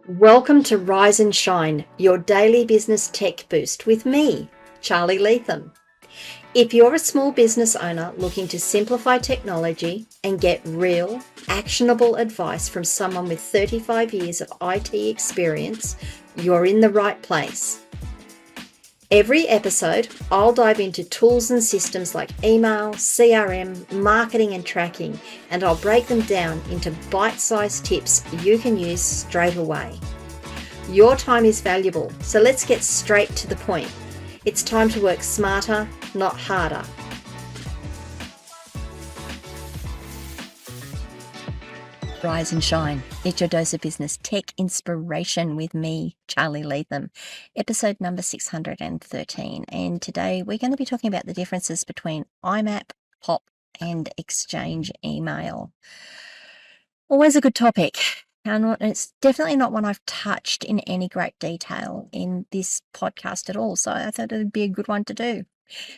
Welcome to Rise and Shine, your daily business tech boost with me, Charly Leetham. If you're a small business owner looking to simplify technology and get real, actionable advice from someone with 35 years of IT experience, you're in the right place. Every episode, I'll dive into tools and systems like email, CRM, marketing and tracking, and I'll break them down into bite-sized tips you can use straight away. Your time is valuable, so let's get straight to the point. It's time to work smarter, not harder. Rise and Shine. It's your dose of business tech inspiration with me, Charly Leetham, episode number 613. And today we're going to be talking about the differences between IMAP, POP, and Exchange email. Always a good topic. And it's definitely not one I've touched in any great detail in this podcast at all. So I thought it'd be a good one to do.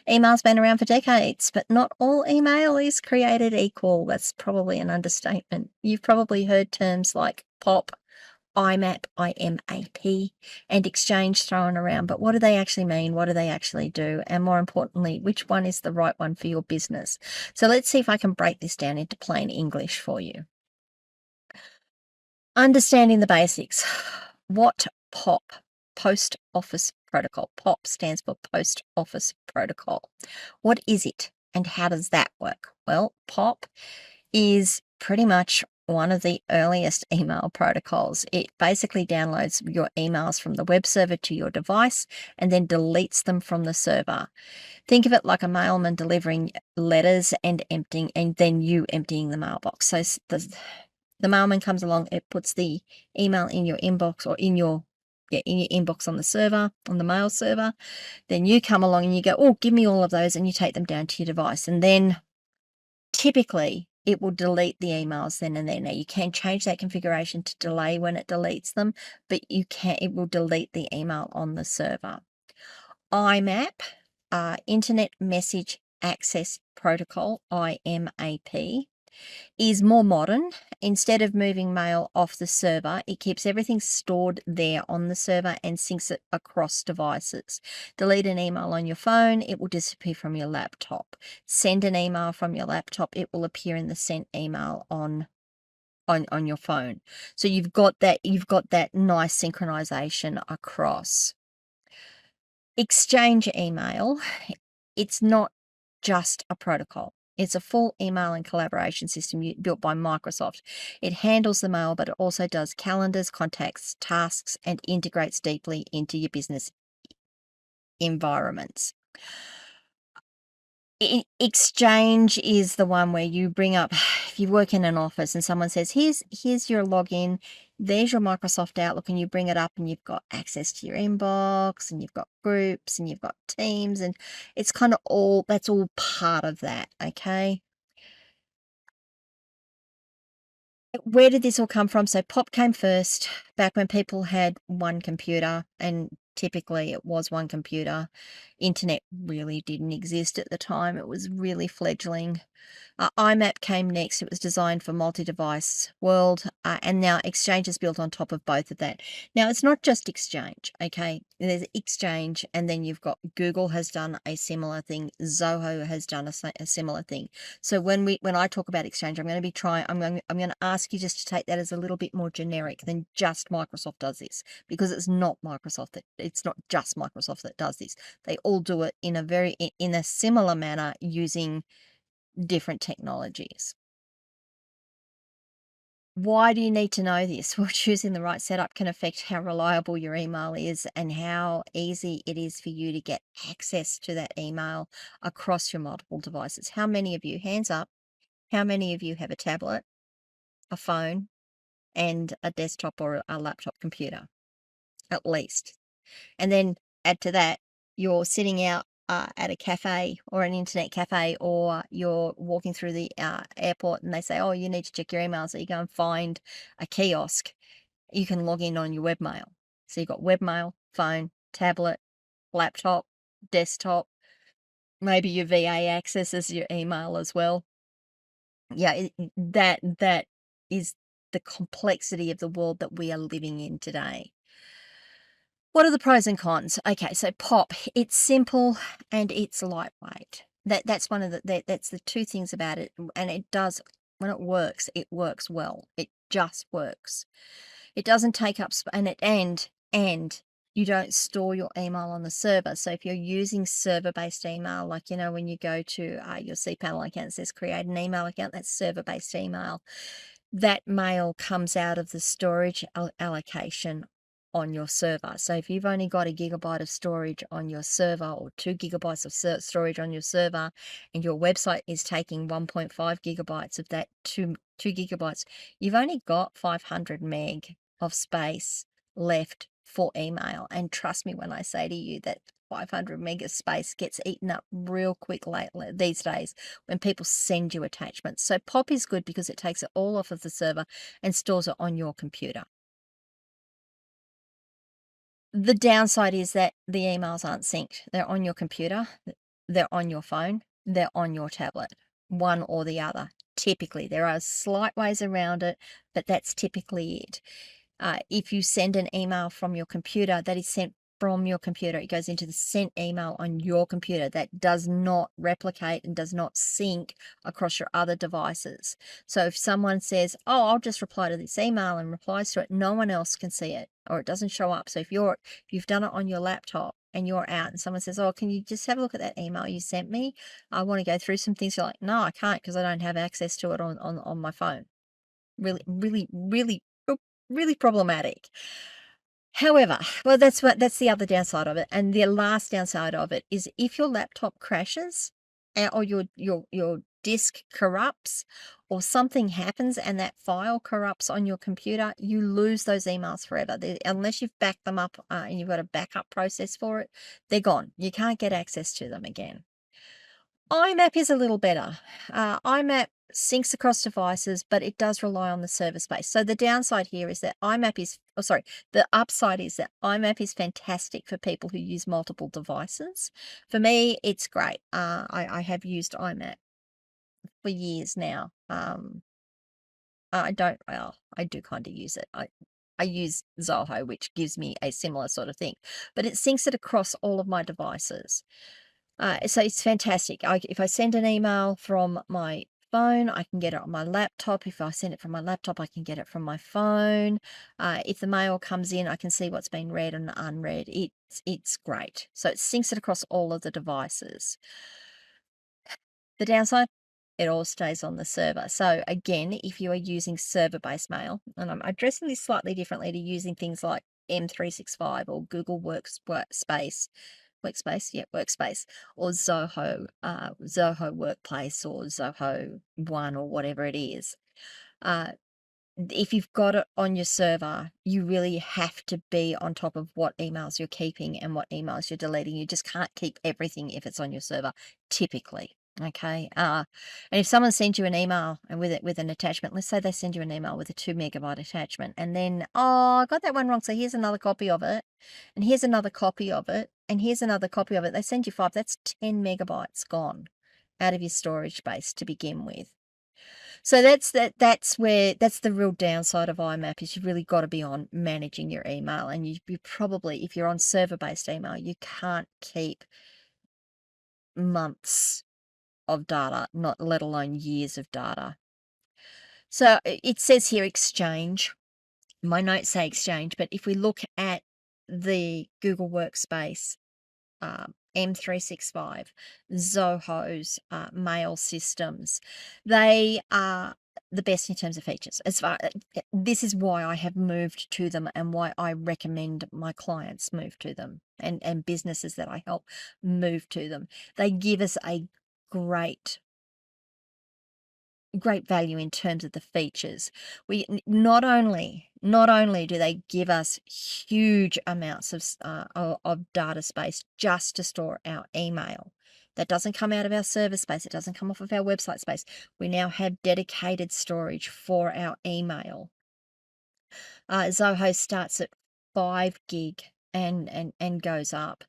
Email's been around for decades, but not all email is created equal. That's probably an understatement. You've probably heard terms like POP, IMAP, IMAP, and Exchange thrown around, but what do they actually mean? What do they actually do? And more importantly, which one is the right one for your business? So let's see if I can break this down into plain English for you. Understanding the basics. What POP? Post Office Protocol. POP stands for Post Office Protocol. What is it and how does that work? Well, POP is pretty much one of the earliest email protocols. It basically downloads your emails from the web server to your device and then deletes them from the server. Think of it like a mailman delivering letters and then you emptying the mailbox. So the mailman comes along, it puts the email in your inbox or in your inbox on the server, on the mail server. Then you come along and you go, oh, give me all of those, and you take them down to your device. And then typically it will delete the emails then and there. Now you can change that configuration to delay when it deletes them, but it will delete the email on the server. IMAP, Internet Message Access Protocol, IMAP, is more modern. Instead of moving mail off the server, it keeps everything stored there on the server and syncs it across devices. Delete an email on your phone, it will disappear from your laptop. Send an email from your laptop, it will appear in the sent email on your phone. So you've got that nice synchronization across. Exchange email, it's not just a protocol. It's a full email and collaboration system built by Microsoft. It handles the mail, but it also does calendars, contacts, tasks, and integrates deeply into your business environments. Exchange is the one where you bring up, if you work in an office and someone says, here's your login, there's your Microsoft Outlook, and you bring it up and you've got access to your inbox and you've got groups and you've got teams, and it's kind of that's all part of that, okay? Where did this all come from? So POP came first back when people had one computer, and typically it was one computer. Internet really didn't exist at the time. It was really fledgling. IMAP came next. It was designed for multi-device world, and now Exchange is built on top of both of that. Now, it's not just Exchange, okay? There's Exchange, and then you've got Google has done a similar thing. Zoho has done a similar thing. So when I talk about Exchange, I'm going to ask you just to take that as a little bit more generic than just Microsoft does this, because it's not just Microsoft that does this. They all do it in a similar manner using different technologies. Why do you need to know this? Well, choosing the right setup can affect how reliable your email is and how easy it is for you to get access to that email across your multiple devices. How many of you, hands up, how many of you have a tablet, a phone, and a desktop or a laptop computer? At least. And then add to that, you're sitting out at a cafe or an internet cafe, or you're walking through the airport and they say, oh, you need to check your email. So you go and find a kiosk. You can log in on your webmail. So you've got webmail, phone, tablet, laptop, desktop. Maybe your VA accesses your email as well. Yeah, that is the complexity of the world that we are living in today. What are the pros and cons? Okay, so pop, it's simple and it's lightweight. That's one of that's the two things about it, and it does when it works well. It just works. It doesn't take up and you don't store your email on the server. So if you're using server-based email, like when you go to your cPanel account, it says create an email account. That's server-based email. That mail comes out of the storage allocation on your server. So if you've only got 1 GB of storage on your server or 2 GB of storage on your server, and your website is taking 1.5 GB of that 2 GB, you've only got 500 meg of space left for email. And trust me when I say to you that 500 meg of space gets eaten up real quick lately these days when people send you attachments. So Pop is good because it takes it all off of the server and stores it on your computer. The downside is that the emails aren't synced. They're on your computer, they're on your phone, they're on your tablet, one or the other. Typically, there are slight ways around it, but that's typically it. If you send an email from your computer, that is sent from your computer. It goes into the sent email on your computer. That does not replicate and does not sync across your other devices. So if someone says, oh, I'll just reply to this email and replies to it, no one else can see it, or it doesn't show up. So if you've done it on your laptop and you're out and someone says, oh, can you just have a look at that email you sent me? I want to go through some things. You're like, no, I can't because I don't have access to it on my phone. Really, really, really, really problematic. However, well, that's the other downside of it, and the last downside of it is if your laptop crashes, or your disk corrupts, or something happens and that file corrupts on your computer, you lose those emails forever. Unless you've backed them up and you've got a backup process for it, they're gone. You can't get access to them again. IMAP is a little better. IMAP syncs across devices, but it does rely on the server space. So the downside here is that the upside is that IMAP is fantastic for people who use multiple devices. For me, it's great. I have used IMAP for years now. I do kind of use it. I use Zoho, which gives me a similar sort of thing, but it syncs it across all of my devices. So it's fantastic. If I send an email from my phone, I can get it on my laptop. If I send it from my laptop, I can get it from my phone. If the mail comes in, I can see what's been read and unread. It's great. So it syncs it across all of the devices. The downside, it all stays on the server. So again, if you are using server-based mail, and I'm addressing this slightly differently to using things like M365 or Google Workspace, or Zoho Workplace or Zoho One or whatever it is. If you've got it on your server, you really have to be on top of what emails you're keeping and what emails you're deleting. You just can't keep everything if it's on your server, typically. Okay. And if someone sends you an email and with an attachment, let's say they send you an email with a 2 MB attachment, and then, oh, I got that one wrong. So here's another copy of it, and here's another copy of it, and here's another copy of it. They send you 5. That's 10 megabytes gone out of your storage space to begin with. So that's the real downside of IMAP is you've really got to be on managing your email, and you probably, if you're on server-based email, you can't keep months of data, not let alone years of data. So it says here Exchange. My notes say Exchange, but if we look at the Google Workspace, M365, Zoho's mail systems, they are the best in terms of features. This is why I have moved to them and why I recommend my clients move to them, and businesses that I help move to them. They give us a great value in terms of the features. We not only do they give us huge amounts of data space just to store our email. That doesn't come out of our server space. It doesn't come off of our website space. We now have dedicated storage for our email. Zoho starts at 5 gig and goes up.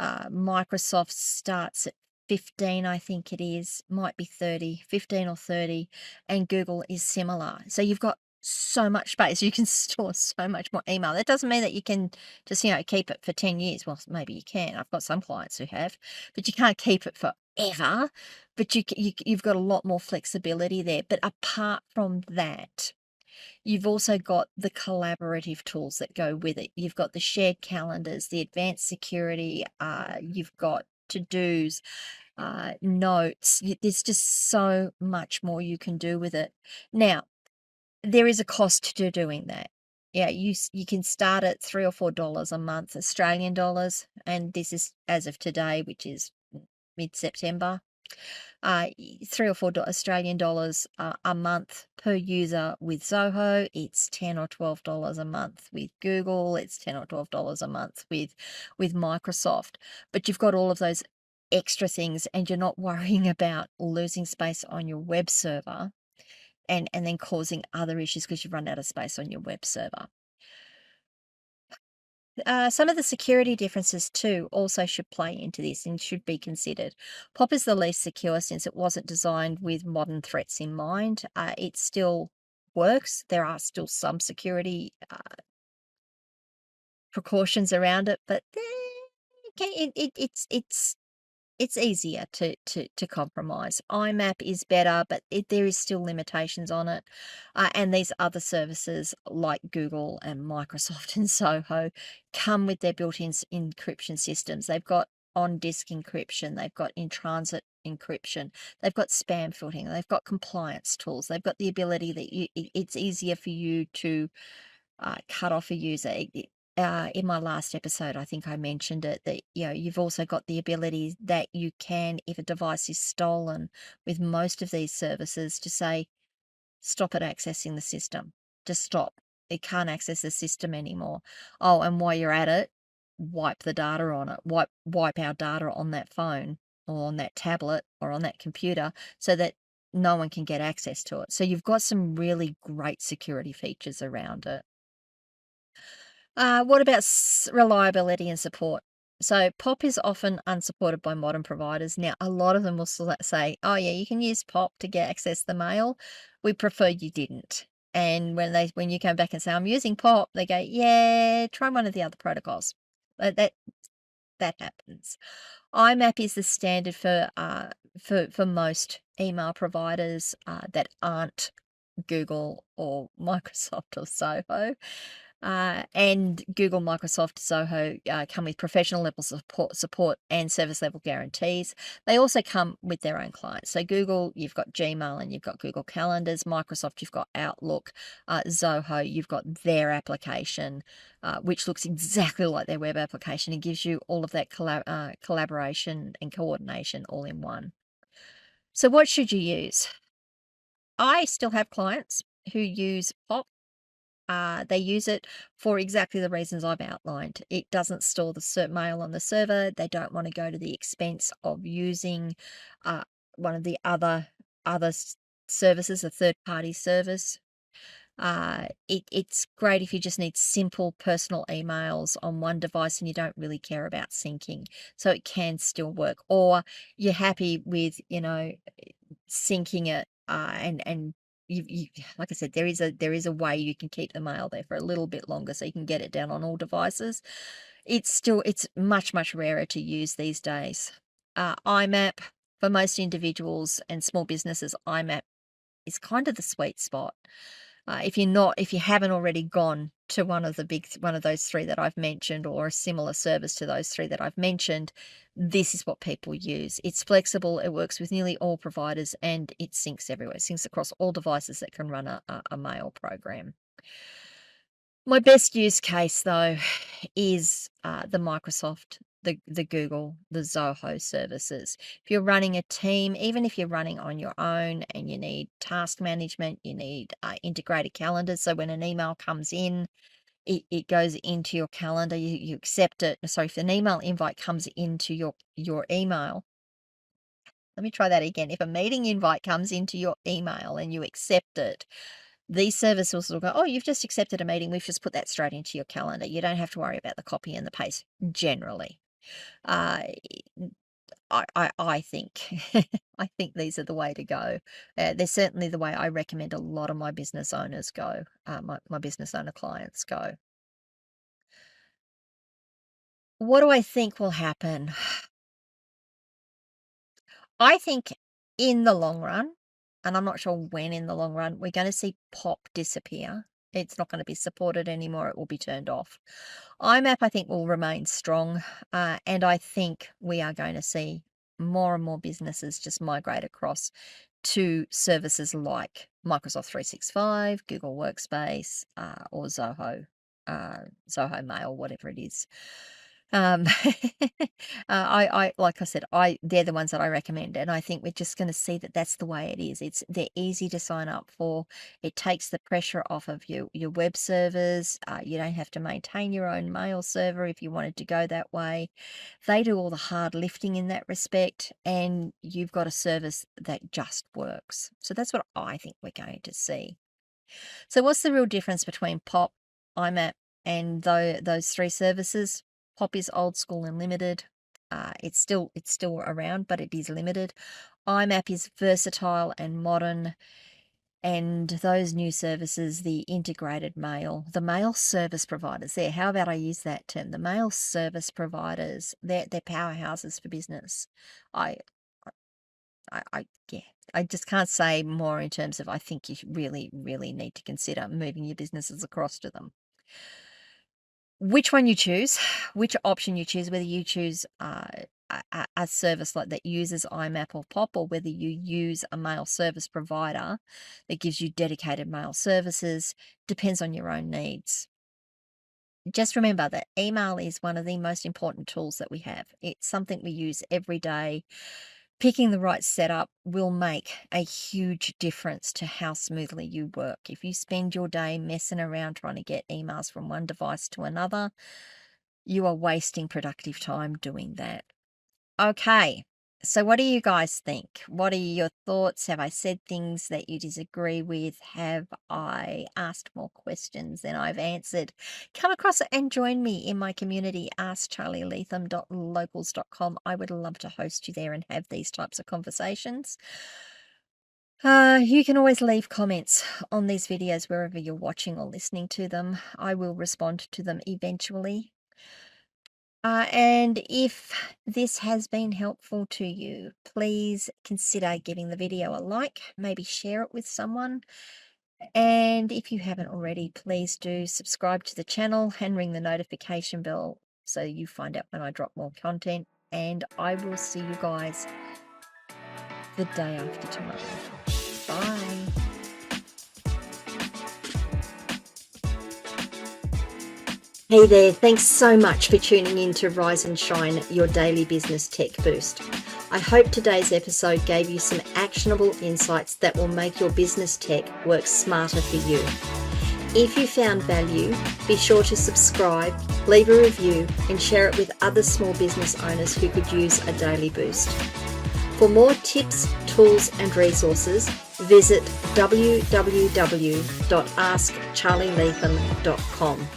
Microsoft starts at 15, I think it is, might be 30, 15 or 30, and Google is similar. So you've got so much space. You can store so much more email. That doesn't mean that you can just, keep it for 10 years. Well, maybe you can. I've got some clients who have, but you can't keep it forever. But you've got a lot more flexibility there. But apart from that, you've also got the collaborative tools that go with it. You've got the shared calendars, the advanced security, you've got to-dos, notes. There's just so much more you can do with it. Now, there is a cost to doing that. Yeah, you can start at $3 or $4 a month, Australian dollars, and this is as of today, which is mid-September. 3 or 4 Australian dollars a month per user with Zoho. It's $10 or $12 a month with Google. It's $10 or $12 a month with Microsoft. But you've got all of those extra things, and you're not worrying about losing space on your web server and then causing other issues because you've run out of space on your web server. Some of the security differences too also should play into this and should be considered. POP is the least secure since it wasn't designed with modern threats in mind. It still works. There are still some security precautions around it, but it's easier to compromise. IMAP is better, but there is still limitations on it. And these other services like Google and Microsoft and Zoho come with their built-in encryption systems. They've got on-disk encryption, they've got in-transit encryption, they've got spam filtering, they've got compliance tools, they've got the ability that it's easier for you to cut off a user. In my last episode, I think I mentioned it that you've also got the ability that you can, if a device is stolen, with most of these services, to say stop it accessing the system. Just stop. It can't access the system anymore. Oh, and while you're at it, wipe the data on it. Wipe our data on that phone or on that tablet or on that computer so that no one can get access to it. So you've got some really great security features around it. What about reliability and support? So POP is often unsupported by modern providers. Now, a lot of them will say, "Oh yeah, you can use POP to get access to the mail. We prefer you didn't." And when you come back and say, "I'm using POP," they go, "Yeah, try one of the other protocols." That happens. IMAP is the standard for most email providers that aren't Google or Microsoft or Zoho. And Google, Microsoft, Zoho come with professional level support and service level guarantees. They also come with their own clients. So Google, you've got Gmail and you've got Google Calendars. Microsoft, you've got Outlook. Zoho, you've got their application, which looks exactly like their web application and gives you all of that collaboration and coordination all in one. So what should you use? I still have clients who use POP. They use it for exactly the reasons I've outlined. It doesn't store the mail on the server. They don't want to go to the expense of using uh, one of the other services, a third-party service. It's great if you just need simple personal emails on one device and you don't really care about syncing. So it can still work. Or you're happy with, syncing it and you like I said, there is a way you can keep the mail there for a little bit longer so you can get it down on all devices. It's much rarer to use these days. IMAP for most individuals and small businesses, IMAP is kind of the sweet spot. If you haven't already gone to one of those three that I've mentioned, or a similar service to those three that I've mentioned, this is what people use. It's flexible, it works with nearly all providers, and it syncs everywhere. It syncs across all devices that can run a mail program. My best use case, though, is the Microsoft, the Google, the Zoho services. If you're running a team, even if you're running on your own and you need task management, you need integrated calendars. So when an email comes in, it goes into your calendar, you accept it. Sorry, if an email invite comes into your email, let me try that again. If a meeting invite comes into your email and you accept it, these services will go, "Oh, you've just accepted a meeting. We've just put that straight into your calendar. You don't have to worry about the copy and the paste generally." Uh, I think I think these are the way to go. They're certainly the way I recommend a lot of my business owners go, my business owner clients go. What do I think will happen? I think in the long run, and I'm not sure when in the long run, we're going to see POP disappear. It's not going to be supported anymore. It will be turned off. IMAP, I think, will remain strong. And I think we are going to see more and more businesses just migrate across to services like Microsoft 365, Google Workspace, or Zoho Mail, whatever it is. I like I said, they're the ones that I recommend, and I think we're just going to see that that's the way it is. They're easy to sign up for. It takes the pressure off of your web servers. You don't have to maintain your own mail server if you wanted to go that way. They do all the hard lifting in that respect, and you've got a service that just works. So that's what I think we're going to see. So what's the real difference between POP, IMAP, and those three services? POP is old school and limited. It's still around, but it is limited. IMAP is versatile and modern, and those new services, the integrated mail, the mail service providers. There, how about I use that term? The mail service providers. They're powerhouses for business. I yeah, I just can't say more in terms of I think you really, really need to consider moving your businesses across to them. Which one you choose, which option you choose, whether you choose a service like that uses IMAP or POP, or whether you use a mail service provider that gives you dedicated mail services, depends on your own needs. Just remember that email is one of the most important tools that we have. It's something we use every day. Picking the right setup will make a huge difference to how smoothly you work. If you spend your day messing around trying to get emails from one device to another, you are wasting productive time doing that. Okay, so what do you guys think? What are your thoughts? Have I said things that you disagree with? Have I asked more questions than I've answered? Come across and join me in my community, askcharlyleetham.locals.com. I would love to host you there and have these types of conversations. You can always leave comments on these videos wherever you're watching or listening to them. I will respond to them eventually. And if this has been helpful to you, please consider giving the video a like, maybe share it with someone. And if you haven't already, please do subscribe to the channel and ring the notification bell so you find out when I drop more content. And I will see you guys the day after tomorrow. Bye. Hey there, thanks so much for tuning in to Rise and Shine, your daily business tech boost. I hope today's episode gave you some actionable insights that will make your business tech work smarter for you. If you found value, be sure to subscribe, leave a review, and share it with other small business owners who could use a daily boost. For more tips, tools, and resources, visit www.askcharlyleetham.com.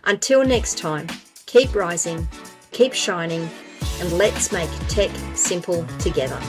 Until next time, keep rising, keep shining, and let's make tech simple together.